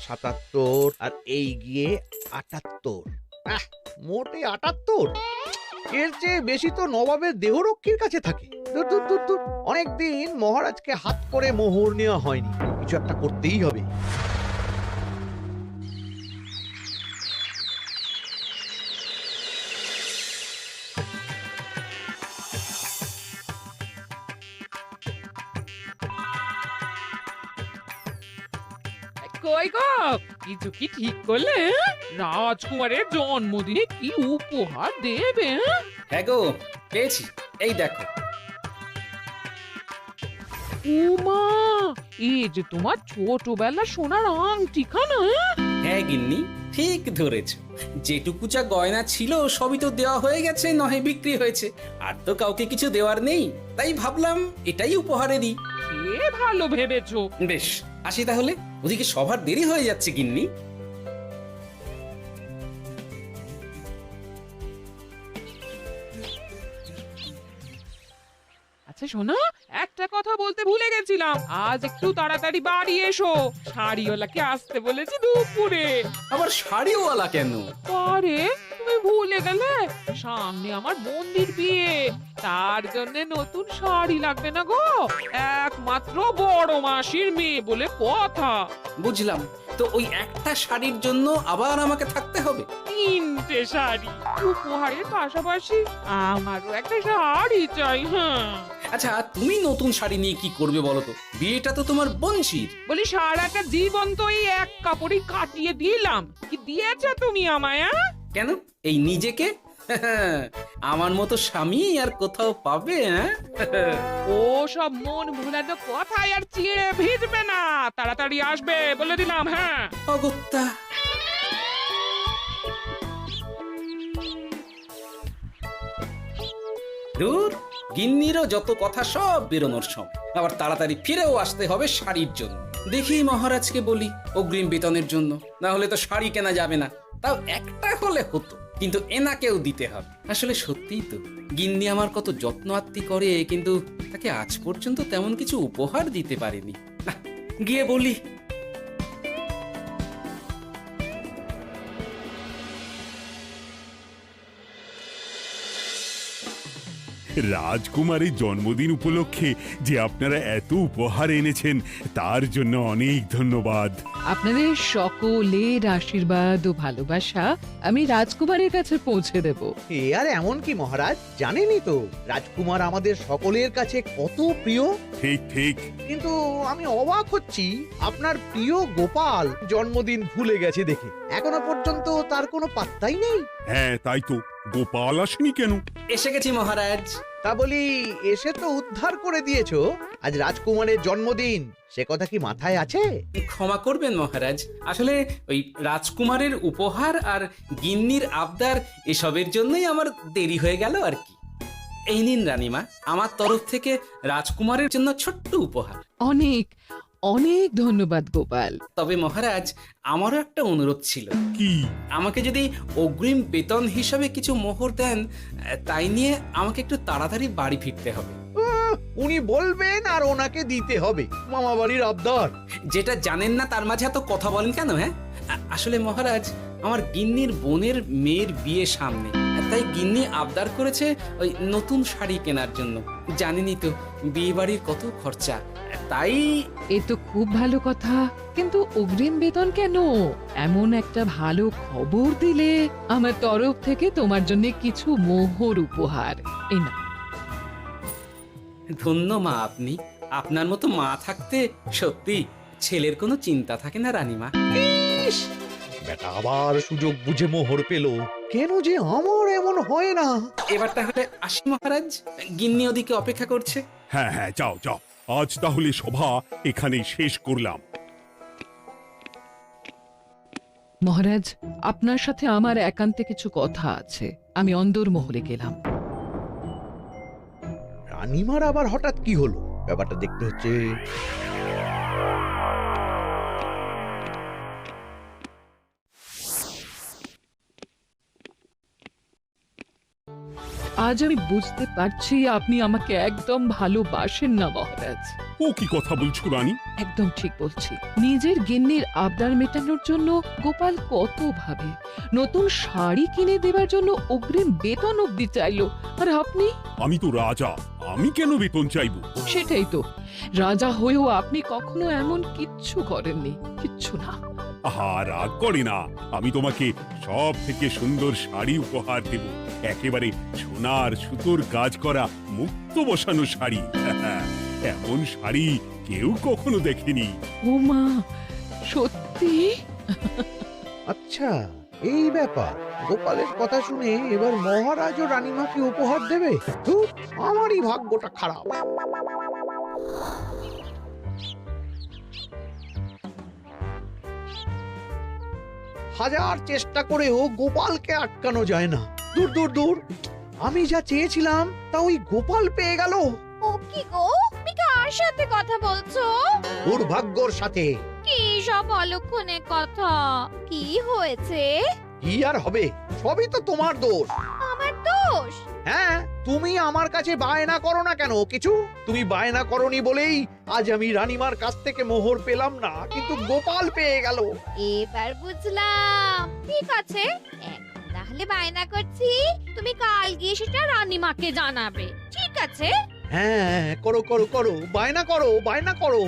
77 আর এই গিয়ে 78। মোটে 78। এর চেয়ে বেশি তো নবাবের দেহরক্ষীর কাছে থাকে। দূর দূর দূর দূর। অনেকদিন মহারাজকে হাত করে মোহর নেওয়া হয়নি, কিছু একটা করতেই হবে। কই গো, কিছু কি ঠিক করলে? রাজকুমারের জন্মদিনে কি উপহার দেবে? হ্যাঁ গো, পেয়েছি। এই দেখো। উমা, এই যে তোমার ছোটবেলা সোনার আংটিখানা। হ্যাঁ গিন্নি, ঠিক ধরেছ। যেটুকু যা গয়না ছিল সবই তো দেওয়া হয়ে গেছে, নহে বিক্রি হয়েছে। আর তো কাউকে কিছু দেওয়ার নেই, তাই ভাবলাম এটাই উপহারে দিই। সে ভালো ভেবেছো। বেশ, আসি তাহলে। ওদিকে সবার দেরি হয়ে যাচ্ছে গিন্নি। আচ্ছা শোনো, একটা কথা বলতে ভুলে গেছিলাম। আজ একটু তাড়াতাড়ি বাড়ি এসো, শাড়িওয়ালাকে আসতে বলেছি দুপুরে। আবার শাড়িওয়ালা কেন? আরে তুমি ভুলে গেলে, সামনে আমার বোনদির বিয়ে, তার জন্য নতুন শাড়ি লাগবে না গো। একমাত্র বড় মাসির মেয়ে বলে কথা। বুঝলাম। তো ওই একটা শাড়ির জন্য আবার আমাকে থাকতে হবে? 3টে শাড়ি উপহারের পাশাপাশি আমারও একটা শাড়ি চাই। হ্যাঁ আচ্ছা, তুমি নতুন শাড়ি নিয়ে কি করবে বলো তো? বিয়েটা তো তোমার বংশীর। বলি, সারাটা জীবন তো এই এক কাপড়ই কাটিয়ে দিলাম, কি দিয়েছো তুমি আমায়? কেন, এই নিজেকে? আমার মতো স্বামী আর কোথাও পাবে? ও সব মন ভুলানো কথায় আর চিড়ে ভিজবে না, তাড়াতাড়ি আসবে বলে দিলাম। হ্যাঁ অগত্যা। দূর, গিন্নিরও যত কথা সব বেরোনোর সময়। আবার তাড়াতাড়ি ফিরেও আসতে হবে শাড়ির জন্য। দেখি মহারাজকে বলি অগ্রিম বেতনের জন্য, না হলে তো শাড়ি কেনা যাবে না। তাও একটা হলে হতো, কিন্তু এনাকেও দিতে হবে। আসলে সত্যিই তো, গিন্নি আমার কত যত্ন আত্তি করে, কিন্তু তাকে আজ পর্যন্ত তেমন কিছু উপহার দিতে পারেনি। না, গিয়ে বলি। রাজকুমারের জন্মদিন উপলক্ষে যে আপনারা এত উপহার এনেছেন তার জন্য অনেক ধন্যবাদ। আপনাদের সকলের আশীর্বাদ ও ভালোবাসা আমি রাজকুমারের কাছে পৌঁছে দেব। এ আর এমন কি মহারাজ, জানেনই তো রাজকুমার আমাদের সকলের কাছে কত প্রিয়। ঠিক ঠিক। কিন্তু আমি অবাক হচ্ছি আপনার প্রিয় গোপাল জন্মদিন ভুলে গেছে দেখে। এখনো পর্যন্ত তার কোনো পাত্তাই নেই। হ্যাঁ তাই তো, গোপাল আসেনি কেন? এসে গেছি মহারাজ। তা বলি, এসে তো উদ্ধার করে দিয়েছো। আজ রাজকুমারের জন্মদিন, সে কথা কি মাথায় আছে? ক্ষমা করবেন মহারাজ, আসলে ওই রাজকুমারের উপহার আর গিন্নির আবদার এসবের জন্যই আমার দেরি হয়ে গেল আর কি। এই নিন রানীমা, আমার তরফ থেকে রাজকুমারের জন্য ছোট্ট উপহার। অনেক অনেক ধন্যবাদ গোপাল। তবে মহারাজ, আমারও একটা অনুরোধ ছিল। কি? আমাকে যদি অগ্রিম বেতন হিসাবে কিছু মোহর দেন, তাই নিয়ে আমাকে একটু তাড়াতাড়ি বাড়ি ফিরতে হবে। উনি বলবেন আর ওনাকে দিতে হবে, মামা বাড়ির আবদার। যেটা জানেন না তার মাঝে এত কথা বলেন কেন? হ্যাঁ, আসলে মহারাজ, আমার গিন্নির বোনের মেয়ের বিয়ে সামনে, তাই গিন্নি আবদার করেছে ওই নতুন শাড়ি কেনার জন্য। জানেনই তো বিয়ে বাড়ির কত খরচা, তাই। এ তো খুব ভালো কথা, কিন্তু অগ্রিম বেতন কেন? এমন একটা ভালো খবর দিলে আমার তরফ থেকে তোমার জন্য কিছু মোহর উপহার। এই না। ধন্য মা আপনি, আপনার মতো মা থাকতে সত্যি ছেলের কোনো চিন্তা থাকে না রানীমা। ইস, বেটা আবার সুযোগ বুঝে মোহর পেল। কেন যে আমার এমন হয় না। এবার তাহলে আসি মহারাজ, গিন্নি ওদিকে অপেক্ষা করছে। হ্যাঁ হ্যাঁ, যাও যাও, আজ তাহলে সভা এখানেই শেষ করলাম। মহারাজ, আপনার সাথে আমার একান্তে কিছু কথা আছে। আমি অন্দরমহলে গেলাম। রানীমার আবার হঠাৎ কি হলো, ব্যাপারটা দেখতে হচ্ছে। আজ আমি বুঝতে পারছি আপনি আমাকে একদম ভালোবাসেন না মহারাজ। ও কি কথা বলছো রানী? একদম ঠিক বলছি। নিজের গিন্নির আবদার মেটানোর জন্য গোপাল কত ভাবে, নতুন শাড়ি কিনে দেবার জন্য অগ্রিম বেতন অব্দি চাইলো, আর আপনি? আমি তো রাজা, আমি কেন বেতন চাইবো? সেটাই তো, রাজা হয়েও আপনি কখনো এমন কিচ্ছু করেননি, কিচ্ছু না। আহা, রাগ করে না। আমি তোমাকে সব থেকে সুন্দর শাড়ি উপহার দেব, একেবারে সোনার সুতোর কাজ করা মুক্ত বসানো শাড়ি। এমন শাড়ি কেউ কখনো দেখেনি। ও মা, সত্যি? আচ্ছা, এই ব্যাপার। গোপালের কথা শুনে এবার মহারাজ ও রানীমাকে উপহার দেবে? ধুর, আমারই ভাগ্যটা খারাপ। হাজার চেষ্টা করেও গোপালকে আটকানো যায় না। দূর দূর দূর, আমি যা চেয়েছিলাম তা ওই গোপাল পেয়ে গেল। ও কি গো, তুমি কার সাথে কথা বলছো? দুর্ভাগ্যর সাথে। কি সব অলক্ষণে কথা? কি হয়েছে? কি আর হবে, সবই তো তোমার দোষ। আমার দোষ? হ্যাঁ, তুমি আমার কাছে বায়না করো না কেন কিছু? তুমি বায়না করনি বলেই আজ আমি রানীমার কাছ থেকে মোহর পেলাম না, কিন্তু গোপাল পেয়ে গেল। এবার বুঝলাম। ঠিক আছে, এখন তাহলে বায়না করছি, তুমি কাল গিয়ে সেটা রানীমাকে জানাবে, ঠিক আছে? হ্যাঁ, করো করো করো, বায়না করো, বায়না করো।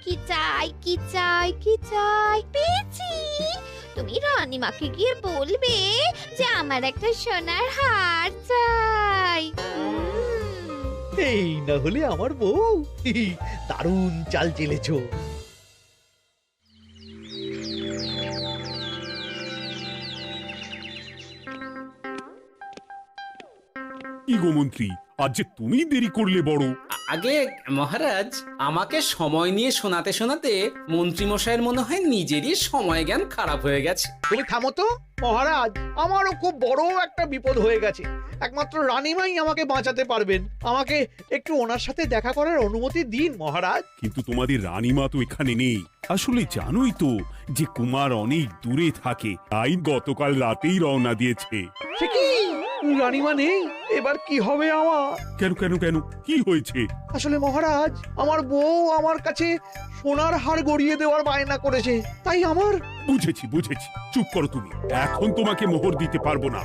কি চাই, কি চাই, কি চাই? পেয়েছি। তুমি রানীমাকে গিয়ে বলবে যে আমার একটা সোনার হার চাই। এই না হলে আমার বউ। দারুণ চাল চেলেছো। কি গো মন্ত্রী, আজ যে তুমি দেরি করলে বড়। আগে মহারাজ, আমাকে সময় নিয়ে শোনাতে শোনাতে মন্ত্রীমশাইয়ের মনে হয় নিজেরই সময় জ্ঞান খারাপ হয়ে গেছে। তুমি থামো তো মহারাজ, আমারও খুব বড় একটা বিপদ হয়ে গেছে। একমাত্র রানীমাই আমাকে বাঁচাতে পারবেন। আমাকে একটু ওনার সাথে দেখা করার অনুমতি দিন মহারাজ। কিন্তু তোমাদের রানীমা তো এখানে নেই। আসলে জানোই তো যে কুমার অনেক দূরে থাকে, তাই গতকাল রাতেই রওনা দিয়েছে। সে কি, রানীমা নেই? এবার কি হবে আমার? কেন কেন কেন, কি হয়েছে? আসলে মহারাজ, আমার বউ আমার কাছে সোনার হার গড়িয়ে দেওয়ার বায়না করেছে, তাই আমার। বুঝেছি বুঝেছি, চুপ করো তুমি। এখন তোমাকে মোহর দিতে পারবো না।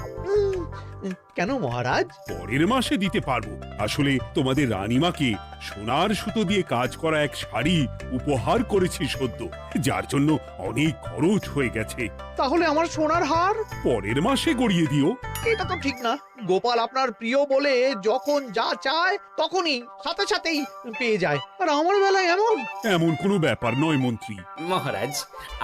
কেন মহারাজ? পরের মাসে দিতে পারবো। আসলে তোমাদের রানীমাকে সোনার সুতো দিয়ে কাজ করা এক শাড়ি উপহার করেছি সদ্য, যার জন্য অনেক খরচ হয়ে গেছে। তাহলে আমার সোনার হার পরের মাসে গড়িয়ে দিও। এটা তো ঠিক না। গোপাল আপনার প্রিয় বলে যখন যা চায় তখনই সাথে সাথেই পেয়ে যায়, আর আমার বেলায় এমন। এমন কোনো ব্যাপার নয় মন্ত্রী। মহারাজ,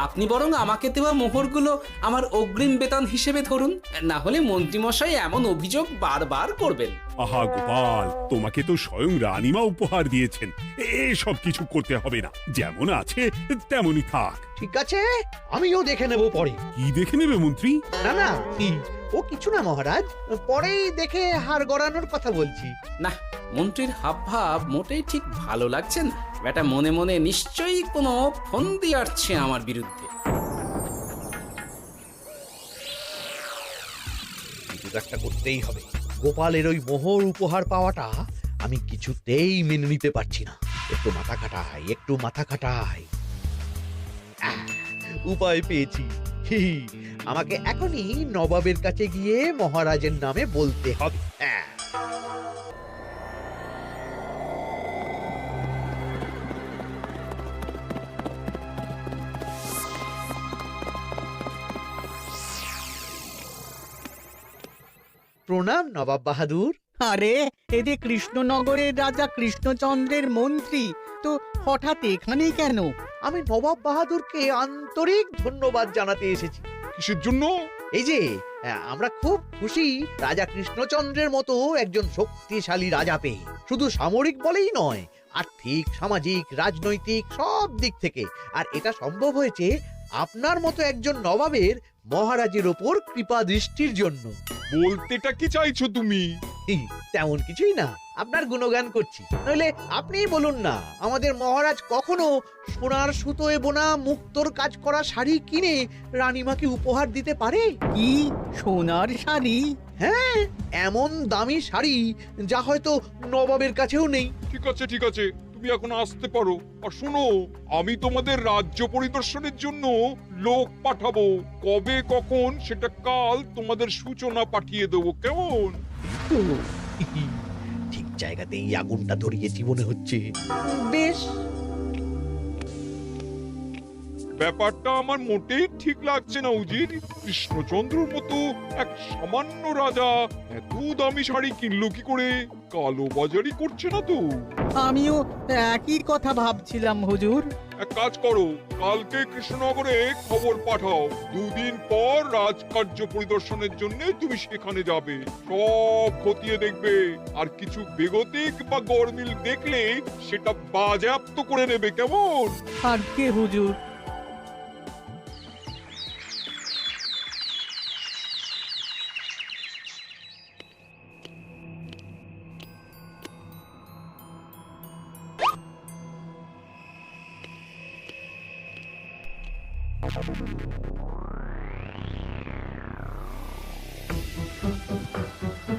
আপনি বরং আমাকে দেওয়া মোহরগুলো আমার অগ্রিম বেতন হিসেবে ধরুন, না হলে মন্ত্রীমশাই এমন অভিযোগ বারবার করবেন। আহা গোপাল, তোমাকে তো স্বয়ং রানীমা উপহার দিয়েছেন, এসব কিছু করতে হবে না। যেমন আছে তেমনই থাক। ঠিক আছে, আমিও দেখে নেব পরে। কি দেখে নেবে মন্ত্রী? না না, ও কিছু না মহারাজ, পরেই দেখে হার গড়ানোর কথা বলছি। না, মন্ত্রীর হাবভাব মোটেই ঠিক ভালো লাগছে না। বেটা মনে মনে নিশ্চয়ই কোনো ফন্দি আটছে আমার বিরুদ্ধে। কিছু একটা করতেই হবে। গোপালের ওই মোহর উপহার পাওয়াটা আমি কিছুতেই মেনে নিতে পারছি না। একটু মাথা খাটাই, একটু মাথা খাটাই। উপায় পেয়েছি। আমাকে এখনই নবাবের কাছে গিয়ে মহারাজের নামে বলতে হবে। প্রণাম নবাব বাহাদুর। আরে এদের কৃষ্ণনগরের রাজা কৃষ্ণচন্দ্রের মন্ত্রী তো হঠাৎ এখানেই কেন? আমি নবাব বাহাদুরকে আন্তরিক ধন্যবাদ জানাতে এসেছি। কিসের জন্য? এই যে আমরা খুব খুশি রাজা কৃষ্ণচন্দ্রের মতো একজন শক্তিশালী রাজা পেয়ে। শুধু সামরিক বলেই নয়, আর্থিক, সামাজিক, রাজনৈতিক সব দিক থেকে। আর এটা সম্ভব হয়েছে আপনার মতো একজন নবাবের মহারাজের ওপর কৃপা দৃষ্টির জন্য। বলতেটা কি চাইছো তুমি? তেমন কিছুই না, আপনার গুণগান করছি। নইলে আপনিই বলুন না, আমাদের মহারাজ কখনো সোনার সুতোয় বোনা মুক্তোর কাজ করা শাড়ি কিনে রানীমাকে উপহার দিতে পারে? কি সোনার শাড়ি? হ্যাঁ, এমন দামি শাড়ি যা হয়তো নবাবের কাছেও নেই। ঠিক আছে ঠিক আছে, তুমি এখন আসতে পারো। আর শোনো, আমি তোমাদের রাজ্য পরিদর্শনের জন্য লোক পাঠাবো। কবে কখন সেটা কাল তোমাদের সূচনা পাঠিয়ে দেবো, কেমন? তো ঠিক জায়গাতেই আগুনটা ধরিয়েছি মনে হচ্ছে। বেশ, ব্যাপারটা আমার মোটেই ঠিক লাগছে না উজির। কৃষ্ণচন্দ্রর মতো এক সামান্য রাজা এত দামি শাড়ি কিনলো কি করে? কালো বাজারি করছে না তো? আমিও একই কথা ভাবছিলাম হুজুর। এক কাজ করো, কালকে কৃষ্ণনগরে খবর পাঠাও। 2 দিন পর রাজকার্য পরিদর্শনের জন্য তুমি সেখানে যাবে। সব খতিয়ে দেখবে, আর কিছু বেগতিক বা গরমিল দেখলে সেটা বাজেয়াপ্ত করে নেবে, কেমন? আর কে হুজুর?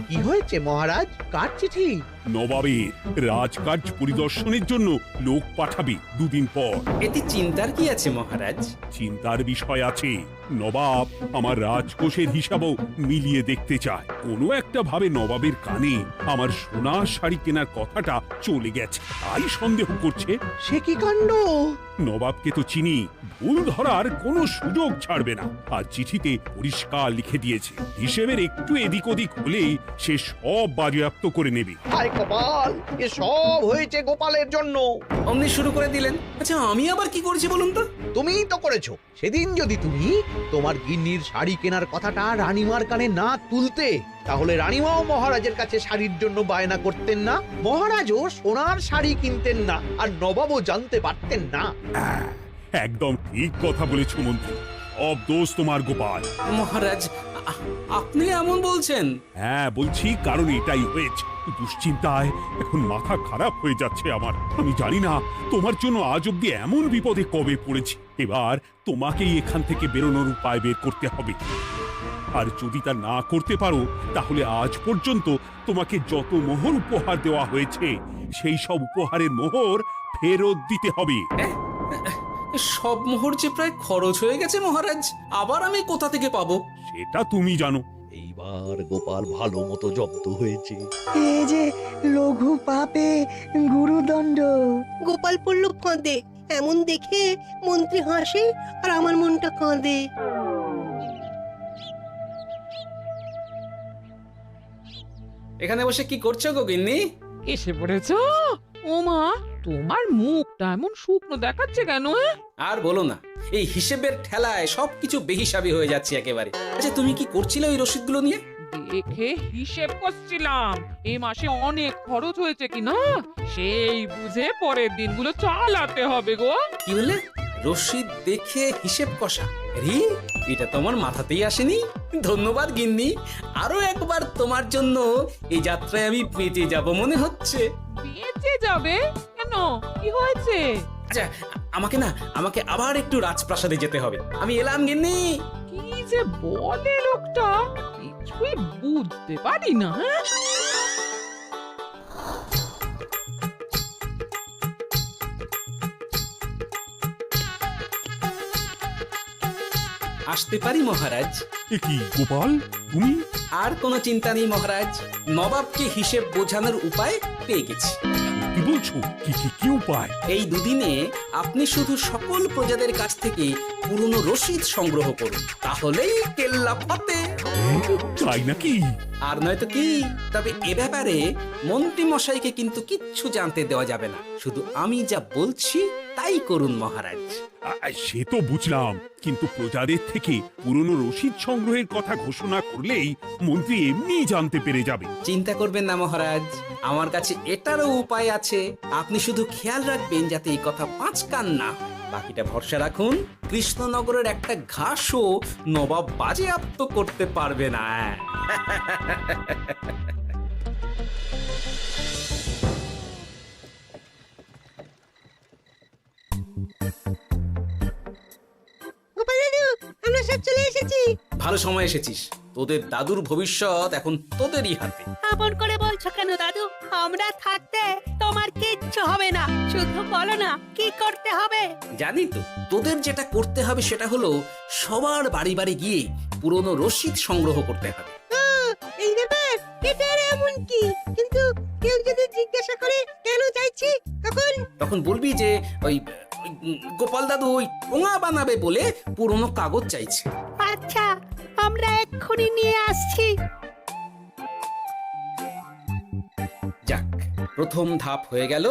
কি হয়েছে মহারাজ? কার চিঠি? নবাবের রাজকার্য পরিদর্শনের জন্য লোক পাঠাবে 2 দিন পর। এতে চিন্তার কি আছে মহারাজ? চিন্তার বিষয় আছে। নবাব আমার রাজকোষের হিসাবও মিলিয়ে দেখতে চায়। কোনো একটা ভাবে নবাবের কানে আমার সোনার শাড়ি কেনার কথাটা চলে গেছে, তাই সন্দেহ করছে। সে কি কাণ্ড! নবাবকে তো চিনি, ভুল ধরার কোনো সুযোগ ছাড়বে না। আর চিঠিতে পরিষ্কার লিখে দিয়েছে, হিসেবের একটু এদিক ওদিক হলেই সে সব বাজেয়াপ্ত করে নেবে। হায় কপাল, এ সব হয়েছে গোপালের জন্য। অমনি শুরু করে দিলেন। আচ্ছা, আমি আবার কি করেছি বলুন তো? তুমিই তো করেছো। সেদিন যদি তুমি তোমার গিন্নির শাড়ি কেনার কথাটা রানীমার কানে না তুলতে, তাহলে রানীমাও মহারাজের কাছে শাড়ির জন্য বায়না করতেন না, মহারাজও সোনার শাড়ি কিনতেন না, আর নবাবও জানতে পারতেন না। একদম ঠিক কথা বলেছ মন্ত্রী, সব দোষ তোমার গোপাল। মহারাজ, আপনি এমন বলছেন? হ্যাঁ বলছি, কারণ এটাই হয়েছে। দুশ্চিন্তায় এখন মাথা খারাপ হয়ে যাচ্ছে আমার। আমি জানি না তোমার জন্য আজ অব্দি এমন বিপদে কবে পড়েছি। এবার তোমাকেই এখান থেকে বেরোনোর উপায় বের করতে হবে। আর যদি তা না করতে পারো, তাহলে আজ পর্যন্ত তোমাকে যত মোহর উপহার দেওয়া হয়েছে সেই সব উপহারের মোহর ফেরত দিতে হবে। সব মোহর যে প্রায় খরচ হয়ে গেছে মহারাজ, আবার আমি কোথা থেকে পাবো? সেটা তুমি জানো। এইবার গোপাল ভালো মতো জব্দ হয়েছে। এই যে লঘু পাপে গুরুদণ্ড। গোপাল পড়ল ফাঁদে। এমন দেখে মন্ত্রী হাসে আর আমার মনটা কাঁদে। এখানে বসে কি করছো গো গিন্নি? এসে পড়েছো? ও মা, তোমার মুখটা এমন শুকনো দেখাচ্ছে কেন? আর বলো না, এই হিসেবের ঠেলায় সবকিছু বেহিসাবি হয়ে যাচ্ছে একেবারে। আচ্ছা, তুমি কি করছিলে ওই রসিদগুলো নিয়ে? দেখে হিসেব করছিলাম এই মাসে অনেক খরচ হয়েছে কিনা, সেই বুঝে পরের দিনগুলো চালাতে হবে গো। কি বলে? রসিদ দেখে হিসেব কষা? রি, এটা তোমার মাথাতেই আসেনি। ধন্যবাদ গিন্নি, আরো একবার তোমার জন্য এই যাত্রায় আমি বেঁচে যাব মনে হচ্ছে। বেঁচে যাবে কেন? কি হয়েছে? আচ্ছা, আমাকে আবার একটু রাজপ্রাসাদে যেতে হবে। আমি এলাম গিন্নি। কি যে বলে লোকটা, কিছুই বুঝতে পারি না। হ্যাঁ, আসতে পারি মহারাজ? এ কি গোপাল, তুমি? আর কোনো চিন্তা নেই মহারাজ, নবাবকে হিসেব বোঝানোর উপায় পেয়ে গেছি। কি বলছো? কি উপায়? এই দুদিনে আপনি শুধু সকল প্রজাদের কাছ থেকে পুরনো রসিদ সংগ্রহ করুন, তাহলেই কেল্লা ফতে। তাই নাকি? আর নয়তো কি? তবে এ ব্যাপারে মন্ত্রী মশাইকে কিন্তু কিচ্ছু জানতে দেওয়া যাবে না। শুধু আমি যা বলছি তাই করুন মহারাজ। সে তো বুঝলাম, কিন্তু প্রজাদের থেকে পুরনো রসিদ সংগ্রহের কথা ঘোষণা করলেই মন্ত্রী এমনি জানতে পেরে যাবে। চিন্তা করবেন না মহারাজ, আমার কাছে এটারও উপায় আছে। আপনি শুধু খেয়াল রাখবেন যাতে এই কথা 5 কান না হয়। বাকিটা ভরসা রাখুন, কৃষ্ণনগরের একটা ঘাসও নবাব বাজেয়াপ্ত করতে পারবে না। গোপাল দাদু, আমরা সব চলে এসেছি। ভালো সময় এসেছিস। তোদের দাদুর ভবিষ্যৎ এখন তোদেরই হাতে। আপন করে বলছো কেন দাদু? আমরা থাকতে তোমার কিচ্ছু হবে না, শুধু বলো না কি করতে হবে। জানি তো, তোদের যেটা করতে হবে সেটা হলো সবার বাড়ি বাড়ি গিয়ে পুরনো রসিদ সংগ্রহ করতে হবে। এই ব্যাপার, এটা আর এমন কি? কিন্তু কেউ যদি জিজ্ঞাসা করে কেন চাইছি, তখন বলবি যে ওই গোপাল দাদু ওই ঠোঙা বানাবে বলে পুরনো কাগজ চাইছে। আচ্ছা, আমরা এক্ষুনি নিয়ে আসছি। যাক, প্রথম ধাপ হয়ে গেল,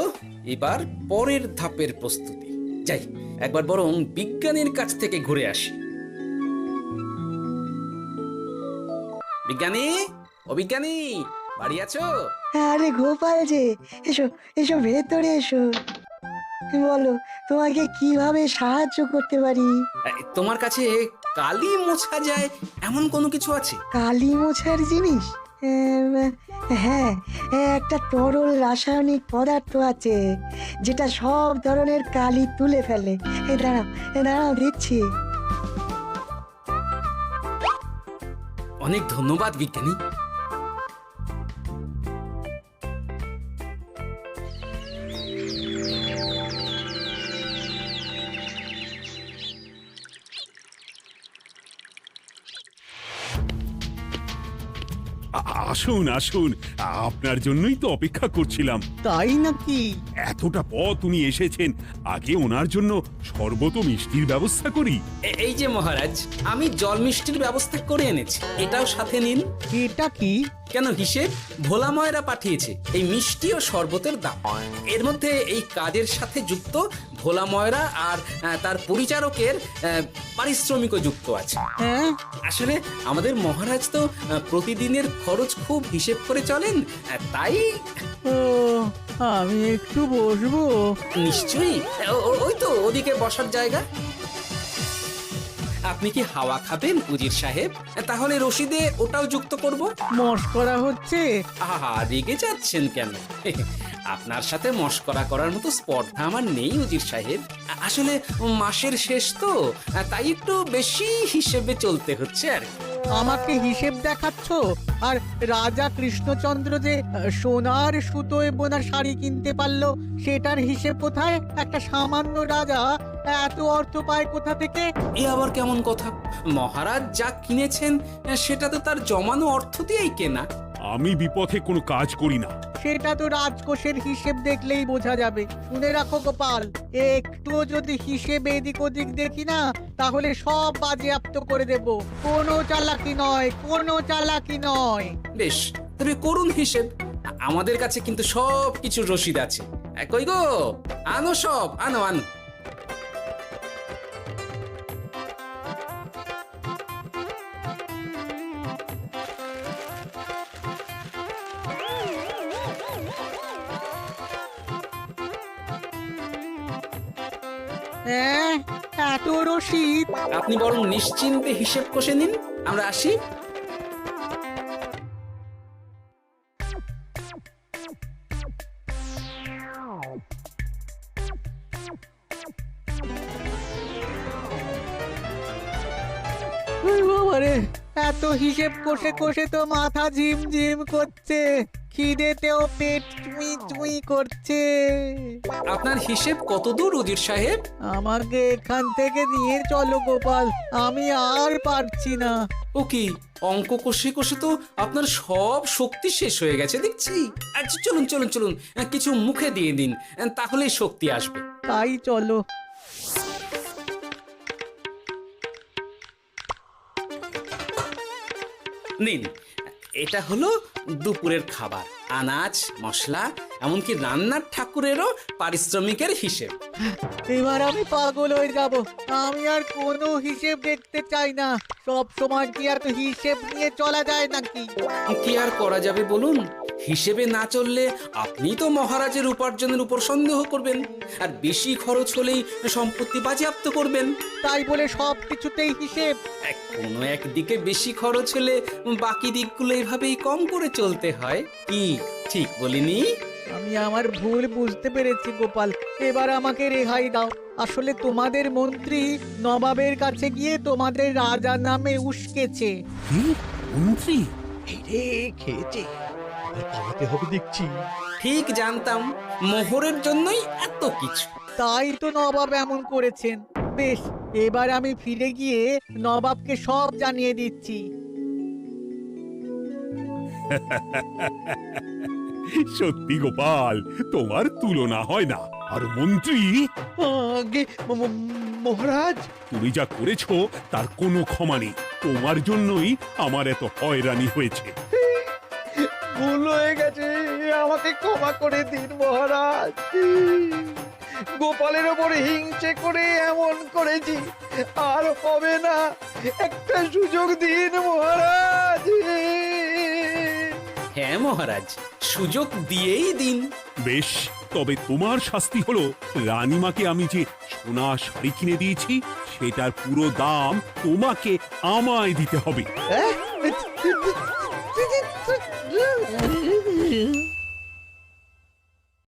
এবার পরের ধাপের প্রস্তুতি। যাই, একবার বরং বিজ্ঞানীর কাছ থেকে ঘুরে আসি। বিজ্ঞানী, ও বিজ্ঞানী, বাড়ি আছো? আরে গোপাল যে, এসো এসো ভেতরে এসো। বলো, তোমাকে কিভাবে সাহায্য করতে পারি? তোমার কাছে কালি মোছা যায় এমন কোনো কিছু আছে? কালি মোছার জিনিস? হ্যাঁ, একটা তরল রাসায়নিক পদার্থ আছে যেটা সব ধরনের কালি তুলে ফেলে। দাঁড়াও দিচ্ছি। অনেক ধন্যবাদ বিজ্ঞানী। আসুন আসুন, আপনার জন্যই তো অপেক্ষা করছিলাম। তাই নাকি? এতটা পথ উনি এসেছেন, আগে ওনার জন্য শরবত ও মিষ্টির ব্যবস্থা করি। এই যে মহারাজ, আমি জল মিষ্টির ব্যবস্থা করে এনেছি, এটাও সাথে নিন। এটা কি? কেন, হিসেব ভোলা ময়রা পাঠিয়েছে এই মিষ্টি ও শরবতের দাম। এর মধ্যে এই কাজের সাথে যুক্ত ভোলা ময়রা আর তার পরিচারকের পারিশ্রমিকও যুক্ত আছে। হ্যাঁ, আসলে আমাদের মহারাজ তো প্রতিদিনের খরচ খুব হিসেব করে চলেন, তাই। ও, আমি একটু বসবো? নিশ্চয়ই, ওই তো ওদিকে বসার জায়গা। আপনি কি হাওয়া খাবেন উজির সাহেব? তাহলে রশিদে ওটাও যুক্ত করব। মশকরা হচ্ছে? আহা, রেগে যাচ্ছেন কেন? আপনার সাথে মশকরা করার মতো স্পর্ধা আমার নেই উজির সাহেব। আসলে মাসের শেষ তো, তাই একটু বেশি হিসেবে চলতে হচ্ছে আর কি। আমাকে হিসেব দেখাচ্ছ? আর রাজা কৃষ্ণচন্দ্র যে সোনার সুতোয় বোনা শাড়ি কিনতে পারলো, সেটার হিসেব কোথায়? একটা সামান্য রাজা এত অর্থ পায় কোথা থেকে? এ আবার কেমন কথা? মহারাজ যা কিনেছেন সেটা তো তার জমানো অর্থ দিয়েই কেনা। আমি বিপথে কোনো কাজ করি না। সেটা তো রাজকোষের হিসেব দেখলেই বোঝা যাবে। শুনে রাখো গোপাল, একটুও যদি হিসেব এদিক ওদিক দেখি না, তাহলে সব বাজেয়াপ্ত করে দেব। কোনো চালাকি নয়, কোনো চালাকি নয়। বেশ, তবে করুন হিসেব। আমাদের কাছে কিন্তু সব কিছুর রসিদ আছে। কই গো, আনো সব, আনো আনো। হ্যাঁ, এত রসিদ? আপনি বরং নিশ্চিন্তে হিসেব কষে নিন, আমরা আসি। বাবারে, এত হিসেব কষে কষে তো মাথা ঝিমঝিম করছে, খিদেতেও পেট চুই চুই করছে। আপনার হিসেব কত দূর উজির সাহেব? আমাকে এখান থেকে নিয়ে চলো গোপাল, আমি আর পারছি না। ও কি, অঙ্ক কষে কষে তো আপনার সব শক্তি শেষ হয়ে গেছে দেখছি। আচ্ছা চলুন চলুন চলুন, কিছু মুখে দিয়ে দিন, তাহলেই শক্তি আসবে। তাই চলো। নিন, এটা হলো দুপুরের খাবার, আনাজ মশলা, এমনকি রান্নার ঠাকুরেরও পারিশ্রমিকের হিসেব। এবার আমি পাগল হয়ে যাব। আমি আর কোনো হিসেব দেখতে চাই না। সব সময় কি আর হিসেব নিয়ে চলা যায় নাকি? কি আর করা যাবে বলুন? হিসেবে না চললে আপনি তো মহারাজের উপার্জনের উপর সন্দেহ করবেন, আর বেশি খরচ হলেই সম্পত্তি বাজেয়াপ্ত করবেন। তাই বলে সব কিছুতেই হিসেব? কোনো একদিকে বেশি খরচ হলে বাকি দিকগুলো এভাবেই কম করে চলতে হয়। কি ঠিক বলিনি? আমি আমার ভুল বুঝতে পেরেছি গোপাল, এবার আমাকে রেহাই দাও। আসলে তোমাদের মন্ত্রী নবাবের কাছে গিয়ে তোমাদের রাজা নামে উস্কেছে। কি? মন্ত্রী এই রে খেয়েছে, আর পালাতে হবে দেখছি। ঠিক জানতাম মোহরের জন্যই এত কিছু। তাই তো নবাব এমন করেছেন। বেশ, এবার আমি ফিরে গিয়ে নবাবকে সব জানিয়ে দিচ্ছি। সত্যি গোপাল, তোমার তুলনা হয় না। আর মন্ত্রী, আগে মহারাজ, তুমি যা করেছো তার কোনো ক্ষমা নেই। তোমার জন্যই আমার এত হয়রানি হয়েছে। ভুল হয়ে গেছে, আমাকে ক্ষমা করে দিন মহারাজ। গোপালের ওপরে হিংসে করে এমন করেছি, আর হবে না। একটা সুযোগ দিন মহারাজ। হ্যাঁ মহারাজ, সুযোগ দিয়েই দিন। বেশ, তবে তোমার শাস্তি হলো রানীমাকে আমি যে সোনা শাড়ি কিনে দিয়েছি সেটার পুরো দাম তোমাকে আমায় দিতে হবে। হ্যাঁ?